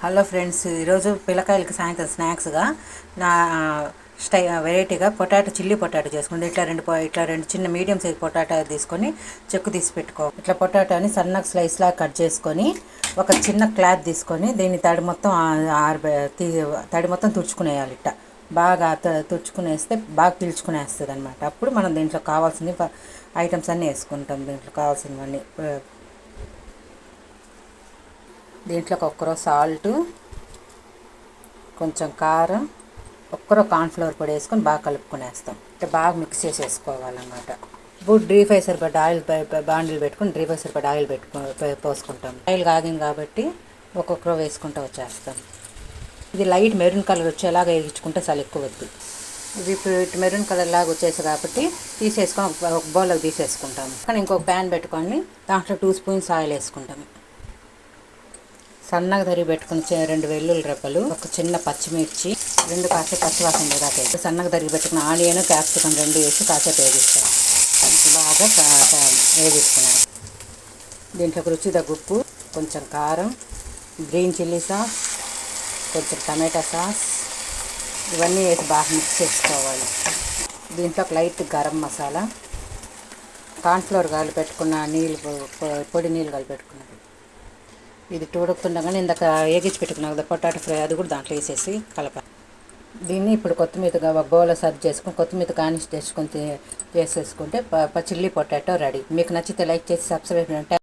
Hello friends, ఈరోజు పిల్లకాయలకి సాయంత్రం స్నాక్స్గా నా వెరైటీగా చిల్లీ పొటాటో చేసుకుంది. ఇట్లా రెండు చిన్న మీడియం సైజ్ పొటాటో తీసుకొని చెక్కు తీసి పెట్టుకో. ఇట్లా పొటాటోని సన్నగా స్లైస్లా కట్ చేసుకొని ఒక చిన్న క్లాత్ తీసుకొని దీన్ని తడి మొత్తం తుడుచుకునేయాలి. బాగా తుడుచుకునేస్తే బాగా పీల్చుకునేస్తుంది అనమాట. అప్పుడు మనం దీంట్లో కావాల్సిన ఐటమ్స్ అన్నీ వేసుకుంటాం. దీంట్లో కావాల్సినవన్నీ దీంట్లోకి ఒక్కరో సాల్టు, కొంచెం కారం, ఒక్కరో కార్న్ఫ్లవర్ పొడి వేసుకొని బాగా కలుపుకునేస్తాం. బాగా మిక్స్ చేసేసుకోవాలన్నమాట. ఇప్పుడు డ్రీ ఫ్రై సరిపడ్డ ఆయిల్ బాండిల్ పెట్టుకుని డ్రీ ఫ్రై సరిపడ్డ ఆయిల్ పోసుకుంటాం. ఆయిల్ కాగింది కాబట్టి ఒక్కొక్కరో వేసుకుంటూ వచ్చేస్తాం. ఇది లైట్ మెరూన్ కలర్ వచ్చేలాగా వేయించుకుంటే చాలా ఎక్కువ వద్దు. ఇది ఇప్పుడు మెరూన్ కలర్ లాగా వచ్చేసి కాబట్టి తీసేసుకొని ఒక బౌల్లోకి తీసేసుకుంటాము. కానీ ఇంకొక ప్యాన్ పెట్టుకొని దాంట్లో 2 స్పూన్స్ ఆయిల్ వేసుకుంటాము. సన్నగా తరిగి పెట్టుకుని 2 వెల్లుల్లి రెబ్బలు, ఒక చిన్న పచ్చిమిర్చి, 2 కాసేపు పచ్చివాసన దాకా సన్నగా తరిగి పెట్టుకున్న ఆనియన్, క్యాప్సికం 2 వేసి కాసేపు వేగిస్తాం. బాగా వేగిస్తున్నాను. దీంట్లోకి రుచి తగ్గ ఉప్పు, కొంచెం కారం, గ్రీన్ చిల్లీ సాస్, కొంచెం టమాటా సాస్ ఇవన్నీ వేసి బాగా మిక్స్ చేసుకోవాలి. దీంట్లోకి లైట్ గరం మసాలా, కార్న్ఫ్లవర్ కలిపెట్టుకున్న పొడి నీళ్ళు కలిపెట్టుకున్నది. ఇది ఉడుకుతుండగానే ఇందాక వేగించి పెట్టుకున్నాం కదా పొటాటో ఫ్రై, అది కూడా దాంట్లో వేసేసి కలపాలి. దీన్ని ఇప్పుడు కొత్తిమీరగా ఒక బౌల్లో సర్వ్ చేసుకుని కొత్తిమీర గార్నిష్ చేసుకొని చేసేసుకుంటే చిల్లీ పొటాటో రెడీ. మీకు నచ్చితే లైక్ చేసి సబ్స్క్రైబ్ చేయండి.